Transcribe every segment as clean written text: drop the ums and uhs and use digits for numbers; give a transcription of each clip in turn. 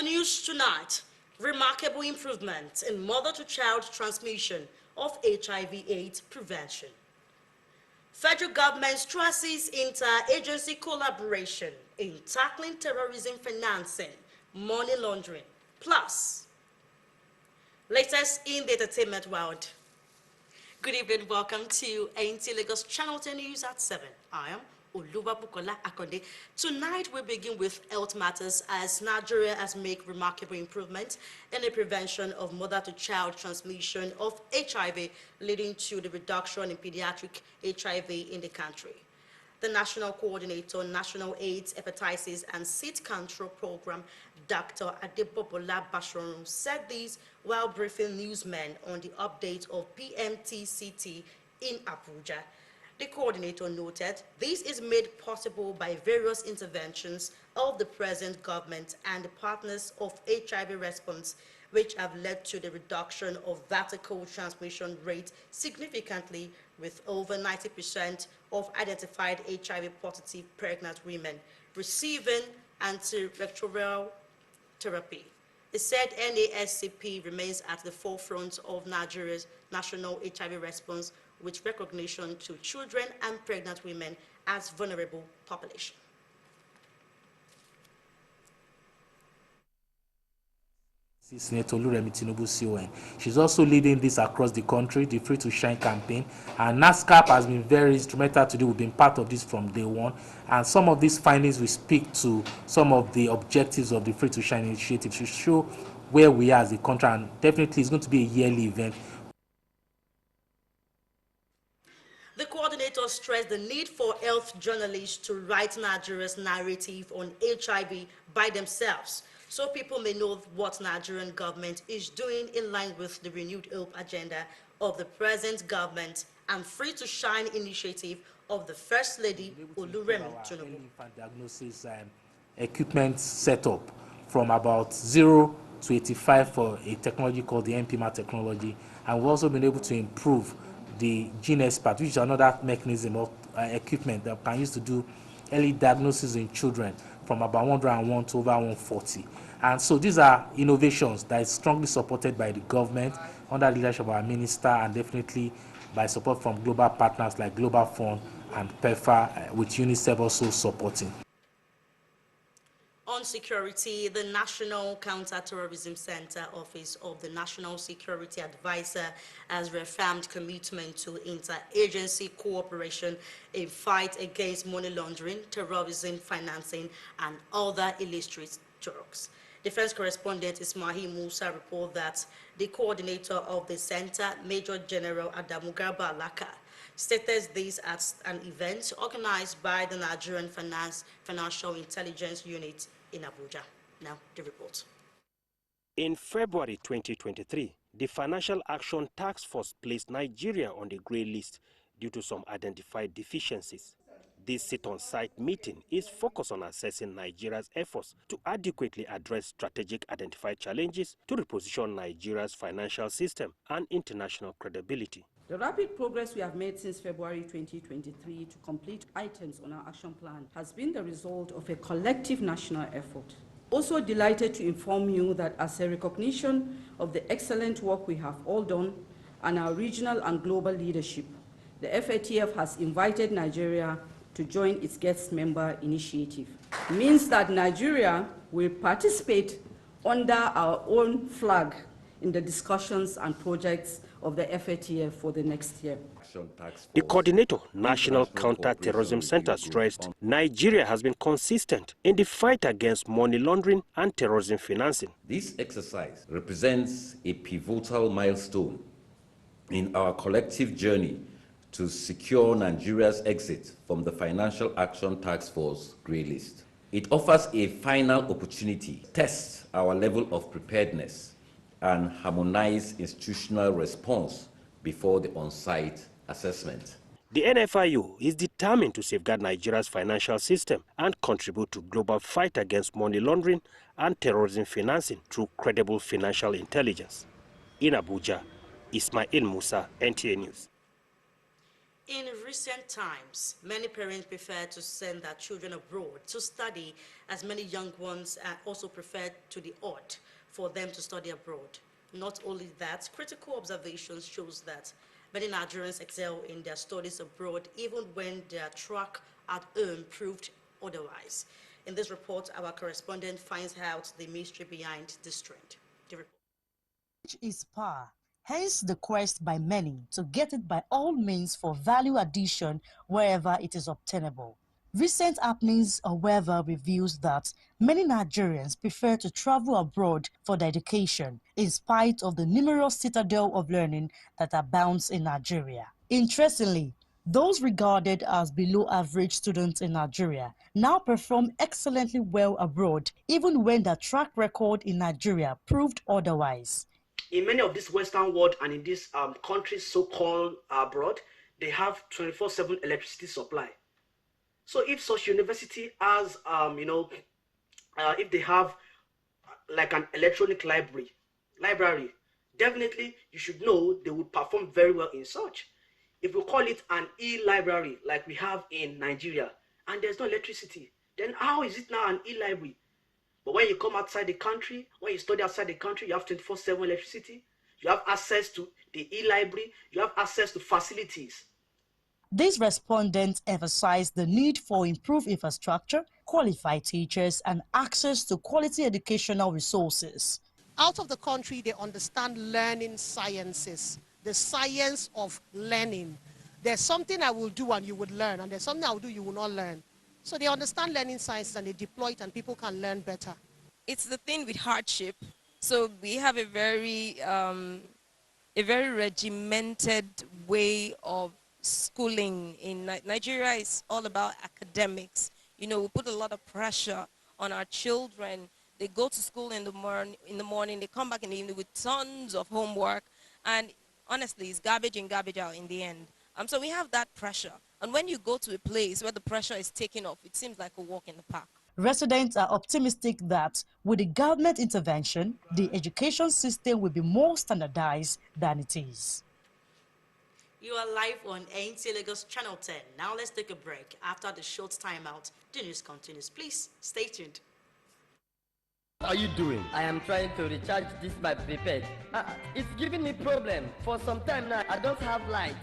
the news tonight, remarkable improvement in mother-to-child transmission of HIV/AIDS prevention. Federal government stresses inter-agency collaboration in tackling terrorism financing, money laundering, plus latest in the entertainment world. Good evening, welcome to ANT Lagos Channel 10 News at 7. I am Oluwabukola Akonde. Tonight we begin with health matters as Nigeria has made remarkable improvements in the prevention of mother-to-child transmission of HIV, leading to the reduction in pediatric HIV in the country. The National Coordinator, National AIDS, Hepatitis and Seed Control Program, Dr. Adebobola Basharun, said this while briefing newsmen on the update of PMTCT in Abuja. The coordinator noted this is made possible by various interventions of the present government and the partners of HIV response, which have led to the reduction of vertical transmission rate significantly, with over 90% of identified HIV-positive pregnant women receiving antiretroviral therapy. It said NASCP remains at the forefront of Nigeria's national HIV response, with recognition to children and pregnant women as vulnerable population. Senator Oluremi Tinubu CON. She's also leading this across the country, the Free to Shine campaign, and NASCAP has been very instrumental today. We've been part of this from day one, and some of these findings will speak to some of the objectives of the Free to Shine initiative to show where we are as a country, and definitely it's going to be a yearly event. The coordinator stressed the need for health journalists to write Nigeria's narrative on HIV by themselves, so people may know what Nigerian government is doing in line with the renewed hope agenda of the present government and Free to Shine initiative of the First Lady Oluremi Tinubu. Diagnosis equipment setup from about 0 to 85 for a technology called the MPMA technology, and we've also been able to improve the gene expert, which is another mechanism of equipment that can use to do early diagnosis in children, from about 101 to over 140. And so these are innovations that is strongly supported by the government under the leadership of our minister, and definitely by support from global partners like Global Fund and PEFA, with UNICEF also supporting. On security, the National Counter-Terrorism Center Office of the National Security Advisor has reaffirmed commitment to interagency cooperation in fight against money laundering, terrorism financing, and other illicit drugs. Defense correspondent Ismail Musa reported that the coordinator of the center, Major General Adamu Garba Alaka, stated this at an event organized by the Nigerian Financial Intelligence Unit in Abuja. Now, the report. In February 2023, the Financial Action Task Force placed Nigeria on the grey list due to some identified deficiencies. This sit-on-site meeting is focused on assessing Nigeria's efforts to adequately address strategic identified challenges to reposition Nigeria's financial system and international credibility. The rapid progress we have made since February 2023 to complete items on our action plan has been the result of a collective national effort. Also delighted to inform you that as a recognition of the excellent work we have all done and our regional and global leadership, the FATF has invited Nigeria to join its guest member initiative. It means that Nigeria will participate under our own flag in the discussions and projects of the FATF for the next year. The coordinator, National Counter-Terrorism Center, stressed Nigeria has been consistent in the fight against money laundering and terrorism financing. This exercise represents a pivotal milestone in our collective journey to secure Nigeria's exit from the Financial Action Task Force grey list. It offers a final opportunity to test our level of preparedness and harmonize institutional response before the on-site assessment. The NFIU is determined to safeguard Nigeria's financial system and contribute to global fight against money laundering and terrorism financing through credible financial intelligence. In Abuja, Ismail Musa, NTA News. In recent times, many parents prefer to send their children abroad to study, as many young ones also prefer to the odd for them to study abroad. Not only that, critical observations shows that many Nigerians excel in their studies abroad even when their track at home proved otherwise. In this report, our correspondent finds out the mystery behind this trend. The report. Knowledge is power. Hence the quest by many to get it by all means for value addition wherever it is obtainable. Recent happenings, however, reveals that many Nigerians prefer to travel abroad for their education in spite of the numerous citadel of learning that abounds in Nigeria. Interestingly, those regarded as below average students in Nigeria now perform excellently well abroad, even when their track record in Nigeria proved otherwise. In many of this Western world and in these countries so-called abroad, they have 24/7 electricity supply. So if such university has, if they have like an electronic library, definitely you should know they would perform very well in such. If we call it an e-library like we have in Nigeria, and there's no electricity, then how is it now an e-library? But when you come outside the country, when you study outside the country, you have 24/7 electricity, you have access to the e-library, you have access to facilities. These respondents emphasized the need for improved infrastructure, qualified teachers, and access to quality educational resources. Out of the country, they understand learning sciences, the science of learning. There's something I will do and you would learn, and there's something I will do you will not learn. So they understand learning sciences and they deploy it and people can learn better. It's the thing with hardship. So we have a very regimented way of schooling in Nigeria. Is all about academics. You know, we put a lot of pressure on our children. They go to school in the morning, they come back in the evening with tons of homework, and honestly, it's garbage in, garbage out in the end. So we have that pressure. And when you go to a place where the pressure is taken off, it seems like a walk in the park. Residents are optimistic that with the government intervention, the education system will be more standardized than it is. You are live on NTA Lagos Channel 10. Now let's take a break. After the short timeout, the news continues. Please stay tuned. What are you doing? I am trying to recharge this my prepaid. It's giving me problem. For some time now, I don't have light.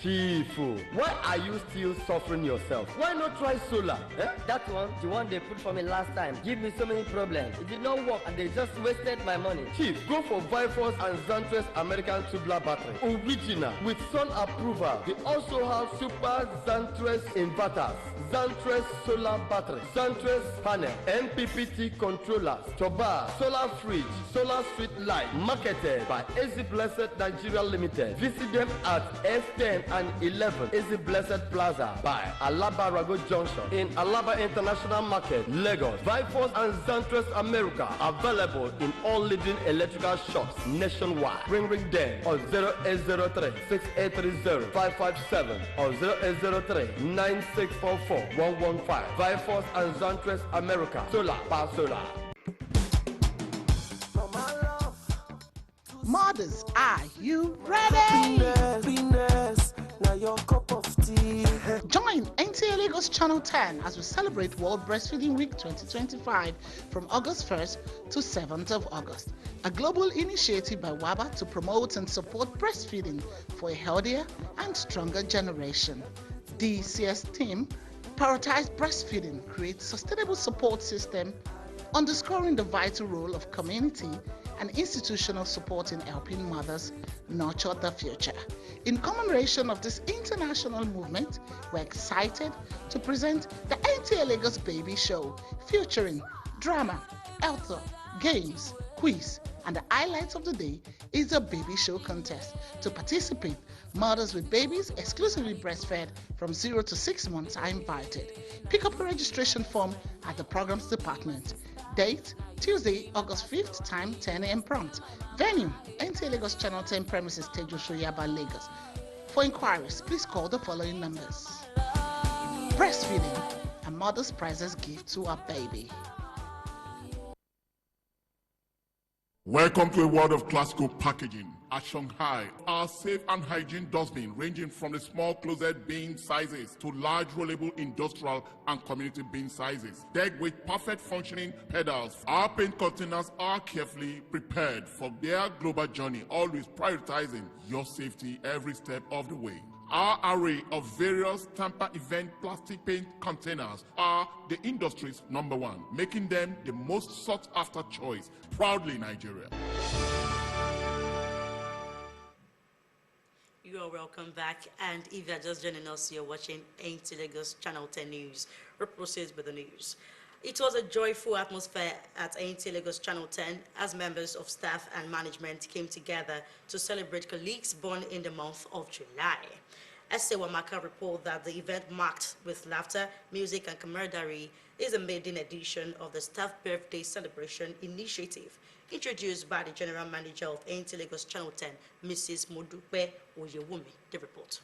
Chief, why are you still suffering yourself? Why not try solar? That one, the one they put for me last time, give me so many problems. It did not work and they just wasted my money. Chief, go for Vifos and Zantres American tubular battery. Original, with sun approval. They also have Super Zantres inverters, Zantres solar battery, Zantres panel, MPPT controllers, Toba, solar fridge, solar street light, marketed by Easy Blessed Nigeria Limited. Visit them at S10 and 11 Easy Blessed Plaza by Alaba Rago Junction in Alaba International Market, Lagos. Vifos and Zantres America available in all leading electrical shops nationwide. Ring them on 0803 6830 557 or 0803 9644 115. Vifos and Zantres America. Solar, power solar. Mothers, are you ready? Now your cup of tea. Join NTA Lagos Channel 10 as we celebrate World Breastfeeding Week 2025 from August 1st to 7th of August. A global initiative by WABA to promote and support breastfeeding for a healthier and stronger generation. The CS team prioritize breastfeeding, create sustainable support system, underscoring the vital role of community and institutional support in helping mothers nurture the future. In commemoration of this international movement, we're excited to present the NTA Lagos Baby Show, featuring drama, health, games, quiz, and the highlights of the day is a baby show contest. To participate, mothers with babies exclusively breastfed from 0 to 6 months are invited. Pick up a registration form at the Programs Department. Date, Tuesday, August 5th, time 10 a.m. prompt. Venue, NTA Lagos Channel 10 premises, Tejo Shoyaba, Lagos. For inquiries, please call the following numbers. Breastfeeding, a mother's priceless gift to her baby. Welcome to a world of classical packaging. At Shanghai, our safe and hygiene dustbin ranging from the small closet bin sizes to large rollable industrial and community bin sizes. Decked with perfect functioning pedals, our paint containers are carefully prepared for their global journey, always prioritizing your safety every step of the way. Our array of various Tampa event plastic paint containers are the industry's #1, making them the most sought-after choice. Proudly Nigeria. You are welcome back, and if you're just joining us, you're watching AINT Lagos Channel 10 News. We proceed with the news. It was a joyful atmosphere at AINT Lagos Channel 10 as members of staff and management came together to celebrate colleagues born in the month of July. Esther Wamaka reported that the event marked with laughter, music, and camaraderie is a maiden edition of the Staff Birthday Celebration Initiative, introduced by the General Manager of AINT Lagos Channel 10, Mrs. Modupe Oyewumi. The report.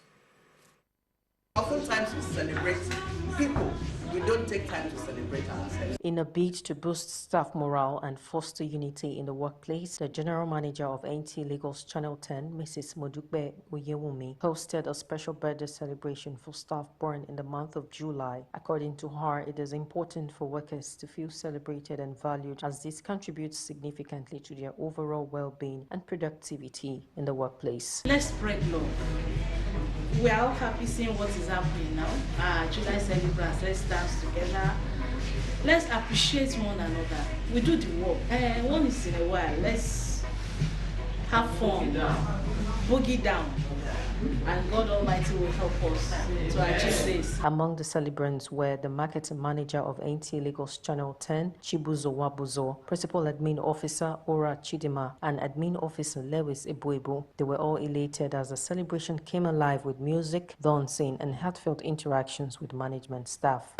Oftentimes we celebrate people. We don't take time to celebrate ourselves. In a bid to boost staff morale and foster unity in the workplace, the General Manager of AINT Lagos Channel 10, Mrs. Modupe Oyewumi, hosted a special birthday celebration for staff born in the month of July. According to her, it is important for workers to feel celebrated and valued, as this contributes significantly to their overall well-being and productivity in the workplace. Let's spread love. We are all happy seeing what is happening now. July celebrants, let's dance together. Let's appreciate one another. We do the work. Once in a while, let's have fun, boogie down, and God Almighty will help us to achieve this. Among the celebrants were the marketing manager of AINT Lagos Channel 10, Chibuzo Wabuzo, Principal Admin Officer Ora Chidima, and Admin Officer Lewis Ebuebo. They were all elated as the celebration came alive with music, dancing, and heartfelt interactions with management staff.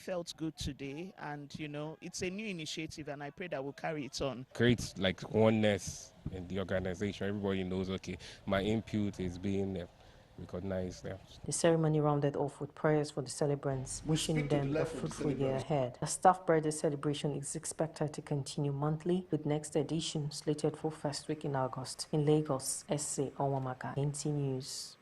Felt good today, and it's a new initiative, and I pray that we'll carry it on. Create like oneness in the organization. Everybody knows, okay, my input is being recognized. The ceremony rounded off with prayers for the celebrants, wishing them a fruitful year ahead. The staff birthday celebration is expected to continue monthly, with next edition slated for first week in August. In Lagos, S.A. Owamaka, AINT News.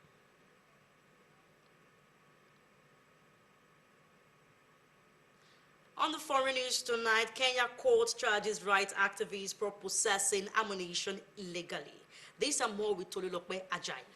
On the foreign news tonight, Kenya court charges rights activists for possessing ammunition illegally. These are more with Tolulope Ajayi.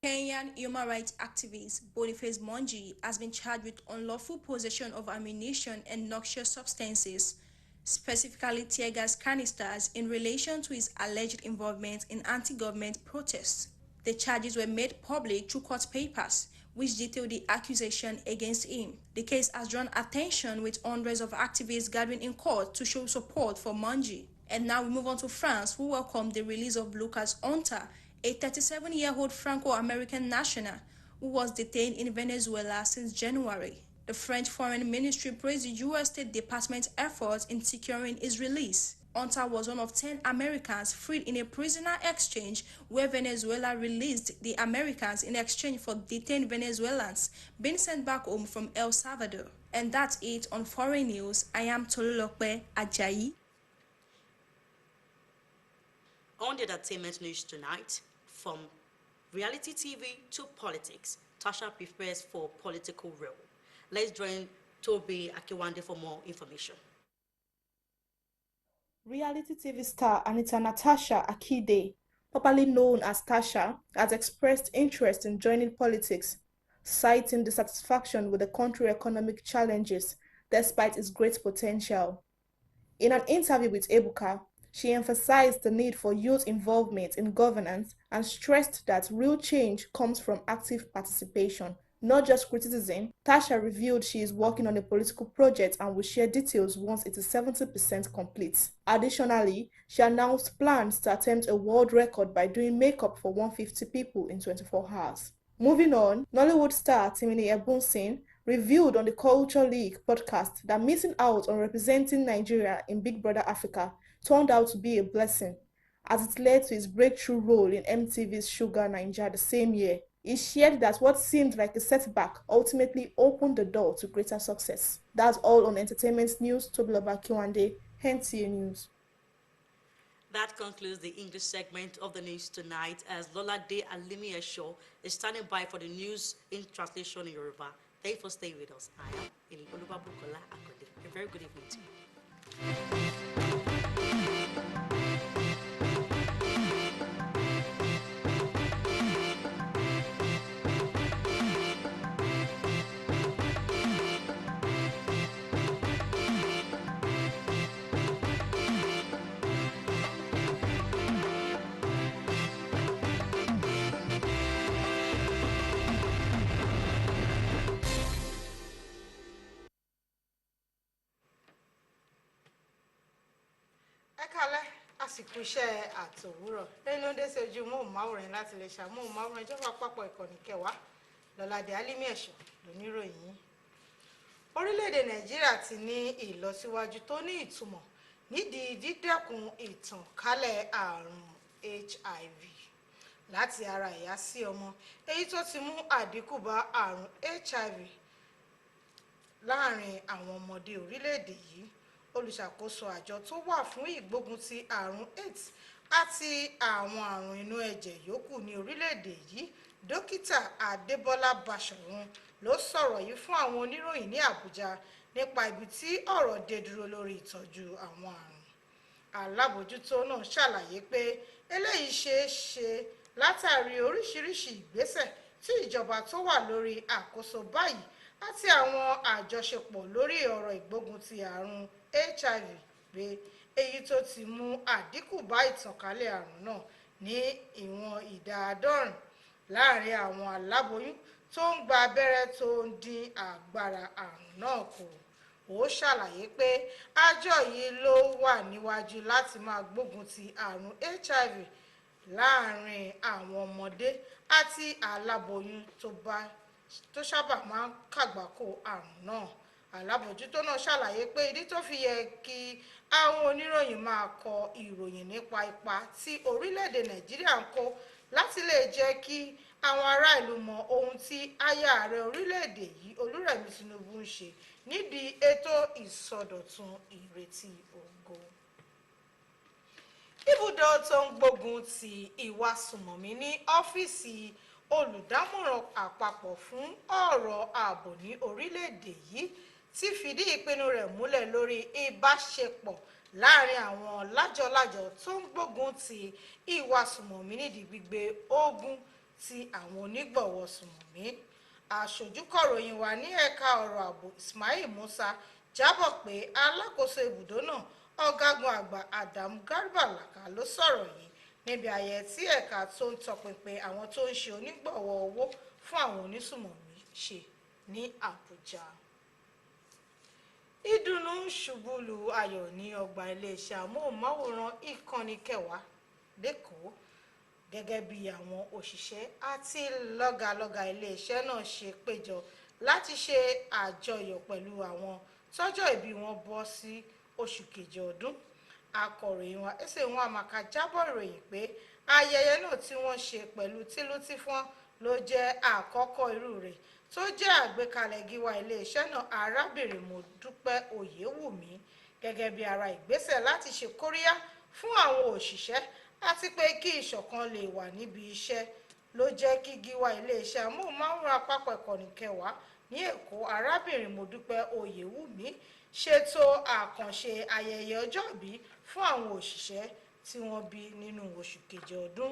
Kenyan human rights activist Boniface Monji has been charged with unlawful possession of ammunition and noxious substances, specifically tear gas canisters, in relation to his alleged involvement in anti-government protests. The charges were made public through court papers, which detail the accusation against him. The case has drawn attention, with hundreds of activists gathering in court to show support for Monji. And now we move on to France, who welcomed the release of Lucas Onta, a 37-year-old Franco-American national who was detained in Venezuela since January. The French Foreign Ministry praised the U.S. State Department's efforts in securing his release. Onta was one of 10 Americans freed in a prisoner exchange, where Venezuela released the Americans in exchange for detained Venezuelans being sent back home from El Salvador. And that's it on foreign news. I am Tolulope Ajayi. On the entertainment news tonight, from reality TV to politics, Tasha prepares for political role. Let's join Toby Akiwande for more information. Reality TV star Anita Natasha Akide, popularly known as Tasha, has expressed interest in joining politics, citing dissatisfaction with the country's economic challenges despite its great potential. In an interview with Ebuka, she emphasized the need for youth involvement in governance and stressed that real change comes from active participation, not just criticism. Tasha revealed she is working on a political project and will share details once it is 70% complete. Additionally, she announced plans to attempt a world record by doing makeup for 150 people in 24 hours. Moving on, Nollywood star Timini Ebunsin revealed on the Culture League podcast that missing out on representing Nigeria in Big Brother Africa turned out to be a blessing, as it led to his breakthrough role in MTV's Sugar Naija the same year. He shared that what seemed like a setback ultimately opened the door to greater success. That's all on entertainment news. Tobiloba Kiwande, NTA News. That concludes the English segment of the news tonight, as Lolade Alimi Esho is standing by for the news in translation in Yoruba. Thank you for staying with us. I am Oluwabukola Akode. A very good evening to you. àsìkò iṣẹ́ àtòwúrọ̀ lẹ́nu ó dé sí ojú móhùnmáwòrán láti lè ṣàmóhùnmáwòrán ìjọba àpapọ̀ ìkànnì kẹwàá Lọ́ládé Álímì Ẹ̀ṣọ́ lóníròyìn. Orílẹ̀-èdè Nàìjíríà ti ní ìlọsíwájú tó ní ìtumọ̀ nídìí dídẹ́kun ìtànkálẹ̀ àrùn HIV láti ara ìyá sí ọmọ, èyí tó ti mú àdínkù bá àrùn HIV láàrin àwọn ọmọdé orílẹ̀-èdè yìí. Olùṣàkóso àjọ tó wà fún ìgbógun ti àrùn AIDS àti àwọn àrùn inú ẹ̀jẹ̀ yòókù ní orílẹ̀-èdè yìí, dókítà Adébọ́lá Báṣọ̀run ló sọ̀rọ̀ yìí fún àwọn oníròyìn ní Àbújá nípa ibi tí ọ̀rọ̀ dé dúró lórí ìtọ́jú àwọn àrùn. Alábòójútó náà ṣàlàyé pé eléyìí ṣeé ṣe látàrí oríṣiríṣi ìgbésẹ̀ tí ìjọba tó wà lórí àkóso báyìí àti àwọn àjọṣepọ̀ lórí ọ̀rọ̀ ìgbógun ti àrùn HIV pé èyí tó ti mú àdínkù bá ìtànkálẹ̀ àrùn náà ní ìwọ̀n ìdá 70 láàrin àwọn aláboyún tó ń gba abẹ́rẹ́ tó ń dín agbára àrùn náà kù. Ó ṣàlàyé pé àjọ yìí ló wà níwájú láti máa gbógun ti àrùn HIV láàrin àwọn ọmọdé àti aláboyún tó sábà máa ń kàgbákò àrùn náà. Alábòójútó náà ṣàlàyé pé ìdí tó fi yẹ kí àwọn oníròyìn máa kọ ìròyìn nípa ipa tí orílẹ̀-èdè Nàìjíríà ń kó láti lè jẹ́ kí àwọn ará ìlú mọ ohun tí aya ààrẹ orílẹ̀-èdè yìí Olúrẹ̀mí Tinubu ń ṣe nídìí ètò ìsọdọ̀tun ìrètí ògo. Ibùdó tó ń gbógun ti ìwà sùmọ̀mí ní ọ́fíìsì olùdámọ̀ràn àpapọ̀ fún ọ̀rọ̀ ààbò ní orílẹ̀-èdè yìí ti fìdí ìpinnu rẹ̀ múlẹ̀ lórí ìbáṣepọ̀ láàrin àwọn lájọ-lájọ tó ń gbógun ti ìwà sùmọ̀mí nídìí gbígbé ogun ti àwọn onígbọ̀wọ́ sùmọ̀mí. Aṣojúkọ̀ròyìn wa ní ẹ̀ka ọ̀rọ̀ ààbò Ismail Musa jábọ̀ pé alákòóso ibùdó náà ọ̀gágun àgbà Adam Garba Laka ló sọ̀rọ̀ yìí níbi ayẹyẹ tí ẹ̀ka tó ń tọpinpin àwọn tó ń ṣe onígbọ̀wọ́ owó fún àwọn onísùmọ̀mí ṣe ní Àbújá. Ìdùnnú ṣubú lu ayọ̀ ní ọgbà iléeṣẹ́ amóhùnmáwòrán ìkànnì kẹwàá lẹ́kọ̀ọ́ gẹ́gẹ́ bí àwọn òṣìṣẹ́ àti lọ́gàlọ́gà iléeṣẹ́ náà ṣe péjọ láti ṣe àjọyọ̀ pẹ̀lú àwọn tọ́jọ́ ìbí wọn bọ́ sí oṣù kejì ọdún. Akọ̀ròyìn wa Esenwa Amaka jábọ̀ ìròyìn pé ayẹyẹ náà tí wọ́n ṣe pẹ̀lú tìlútìfọ́n ló jẹ́ àkọ́kọ́ irú rẹ̀ tó jẹ́ àgbékalẹ̀ gíwá iléeṣẹ́ náà arábìnrin Modúpẹ́ Oyèwùmí gẹ́gẹ́ bí ara ìgbésẹ̀ láti ṣe kóríyá fún àwọn òṣìṣẹ́ àti pé kí ìṣọ̀kan lè wà níbi iṣẹ́ ló jẹ́ kí gíwá iléeṣẹ́ amóhùnmáwòrán àpapọ̀ ìkànnì kẹwàá ní Èkó arábìnrin Modúpẹ́ Oyèwùmí ṣètò àkànṣe ayẹyẹ ọjọ́bí fún àwọn òṣìṣẹ́ tí wọ́n bí nínú oṣù kejì ọdún.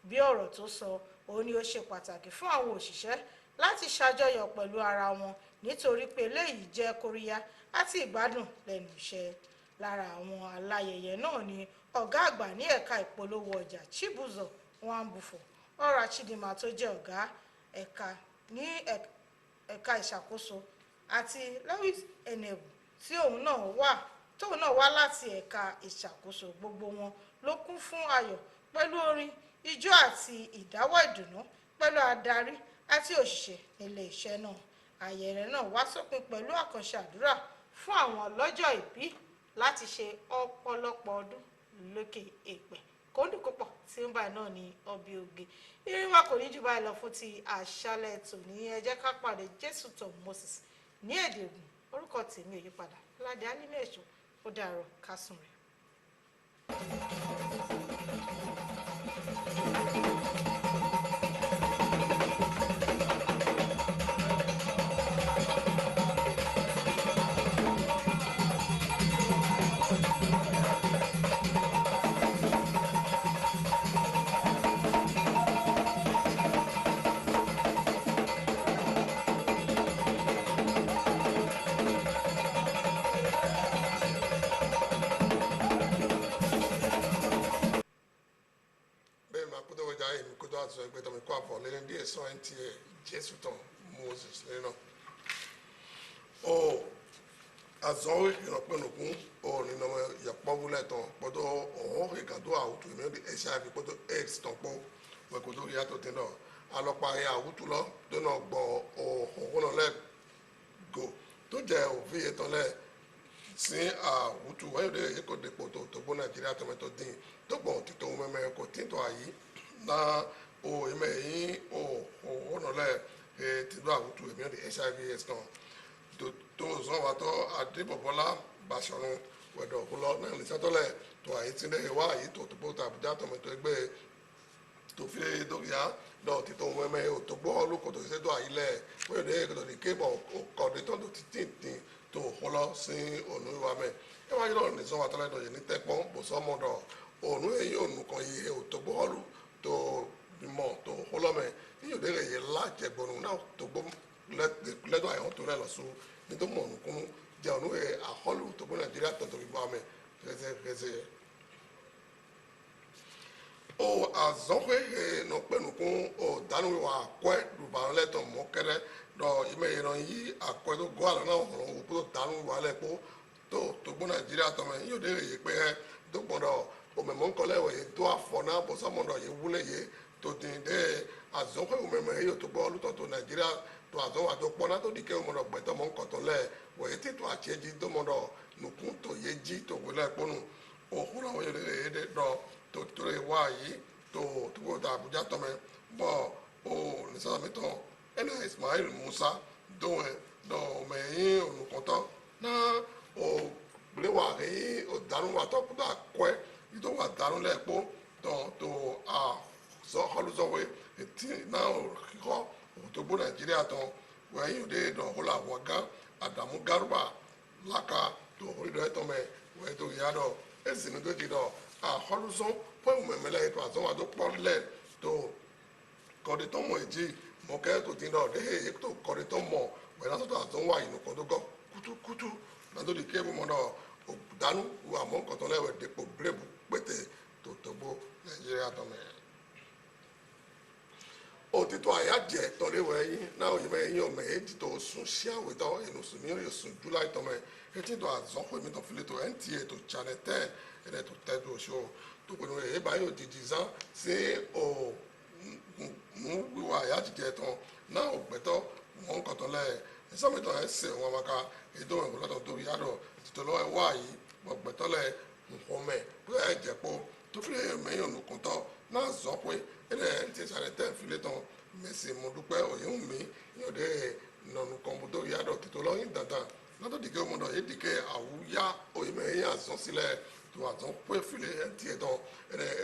Bí ọ̀rọ̀ tó sọ, ó ní ó ṣe pàtàkì fún àwọn òṣìṣẹ́ láti ṣàjọyọ̀ pẹ̀lú ara wọn nítorí pé eléyìí jẹ́ kóríyá àti ìgbádùn lẹ́nu iṣẹ́. Lára àwọn aláyẹyẹ náà ni ọ̀gá àgbà ní ẹ̀ka ìpolówó ọjà Chibuzo Nwambufo Ọ̀rà Chidinma tó jẹ́ ọ̀gá ẹ̀ka ní ẹ̀ka ìṣàkóso àti Lewis Enebu tí òun náà wá láti ẹ̀ka ìṣàkóso. Gbogbo wọn ló kún fún ayọ̀ pẹ̀lú orin, ijó àti ìdáwọ́ ìdùnnú pẹ̀lú adarí àti òṣìṣẹ́ nílé iṣẹ́ náà. ayẹyẹ náà wá sópin pẹ̀lú àkànṣe àdúrà fún àwọn ọlọ́jọ́ ìbí láti ṣe ọ̀pọ̀lọpọ̀ ọdún lókè èèpẹ̀ kóńdùkúpọ̀ tí ń báyìí náà ní ọbẹ̀ oge irin wa kò ní jù báyìí lọ fún ti àṣálẹ́ tòní ẹ jẹ́ ká pàdé Jésù Tom Moses ní èdè Ògùn orúkọ tèmi ò yípadà Ládé Alílẹ̀ Èṣù ó dàárọ̀ kásùn rẹ̀. So I better make up for letting this so Jesus Tom Moses, you know. Oh, as always, you know, or you know, your populeton, but oh, he can do out to me the HIV, but AIDS tompo, we could do it to know. I look by out to law, do not go or one leg go to jail, Vietnam. See, to where they could depot to Bonagira tomato din, to go to America, Tinto Ayi, na. O ime o no le ti do awutu emi de HIV is no to so wa to Adebola Basharun we do lo na le sato le to ayi ti de wa yi to bota Abuja to me to egbe to fi do ya do ti to we me o to gbo lu ko to se do ayi le we de ko de ke bo ko de to ti to holo sin onu wa me e wa yo ni so wa to le do ni tepon bo so mo do onu e yo nu kan yi o to gbo lu to mo to holome io dele ye la che bonu na to bom le do ayon to le lo so ni to mo nu kunu je onu e a holu to bo Nigeria to bi ba me reze o azonwe no pe nu kun o danu wa kwe du ba le to mo kere do ime iran yi akwe to go ala na o to danu wa le po to bo Nigeria to me io dele ye pe to gbodo o me mo nko le we to afona bo so mo do ye wule ye to tin de azonwe o me yo to bo lu to Nigeria to azonwa to pona to dike o mo do gbe to mo nko to le we ti to acheji to mo do nukun to ye ji to we le ponu o hura o ye de do to re wa yi to go da Abuja to me bo o ni sa mi to ena Ismail Musa do me yin o nukun to na o ble wa ri o danu wa to da kwe ito wa danu le po to so holuzo we ti na o ko to bo Nigeria to we yin de do hola waga Adamu Garuba laka to ori to me we to ya do esinu to ti do holuzo po me mele to azo wa do po le to ko de to mo eji mo ke to ti do de to ko de to mo we na so to azo wa inu ko to go kutu na to di ke mo do danu wa mo ko to le we de po brebu pete to bo Nigeria to me òtítọ́ àyájẹ́ tọ́léwọ̀ ẹ̀yìn náà òyìnbó ẹ̀yìn ọmọ èyí tó sùn sí àwòtọ́ ẹ̀nùsùn mi yóò sùn July tọ́mọ ẹ̀tí tó àzọ́kọ̀ èmi tó fi lè tó NTA tó Channel 10 ẹ̀rẹ́ tó tẹ́tù oṣù tó pinnu èyí báyìí òdìdí zán sí mú wíwá àyájẹ́ tán náà ògbẹ́tọ́ wọn kọ̀tọ́ lẹ̀ ẹ̀sọ́mìtọ́ ẹ̀sẹ̀ wọn maka èyí tó wẹ̀kọ́ lọ́tọ̀ tóbi yàdọ̀ títọ́ lọ́wọ́ ẹ̀wá yìí ògbẹ́tọ́ lẹ̀ nkọ́mẹ̀ bóyá ẹ̀jẹ̀ pọ̀ tó fi lè mẹ́yìn ònùkùntọ́ náà zọ́ pé ẹ̀rẹ́ NTA Channel 10 fi lè tán mẹsì mo dúpẹ́ òyìn mi yóò dé nọnù kọ̀ǹpútà yàdọ̀ títọ́ lọ́yìn dandan lọ́tọ̀ dìgẹ́ ọmọdé yìí dìgẹ́ àwùyá òyìn mẹ́yìn àzọ́ sílẹ̀ tó àzọ́ pé fìlẹ̀ NTA tán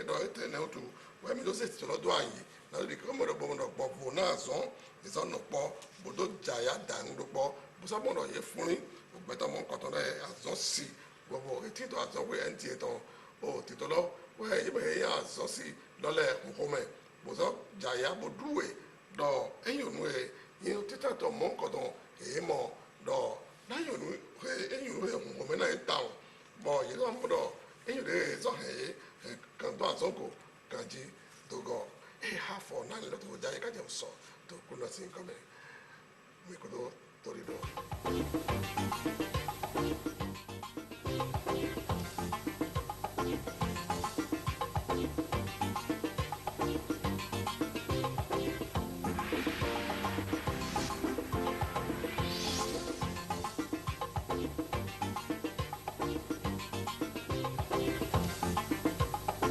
ẹ̀dọ̀ ẹ̀tẹ̀ náà tó wẹ́mi tó sì ti lọ́dọ̀ àyè lọ́tọ̀ dìgẹ́ ọmọdé gbọ́ bò náà zọ́n ìzọ́nà pọ̀ bòdó jàyà dànù ló pọ̀ bùsọ̀mọdé yìí fúnrin ògbẹ́tọ̀ mọ́ kọ̀tọ̀ náà àzọ́ sí gbogbo etí tó àzọ́ pé NTA tán ó títọ́ lọ́ wẹ́ yìí mẹ́yìn àzọ́ sí lọ́lẹ̀ nkọ́mẹ́ bùsọ̀ jàyà bòdúwèé dɔ enyonu ye yin tita tɔ mɔ nkɔtɔ eye mɔ dɔ n'anyonu enyonu ye ŋgɔmɛ na ye tan bɔn yɛlɛ mɔ dɔ enyonu ye zɔhɛ ye kan to azɔnko kan dzi dogɔ eye ha fɔ n'ale lɛ to o dza ye k'adze sɔ to kuna si kɔmɛ mi koto tori do.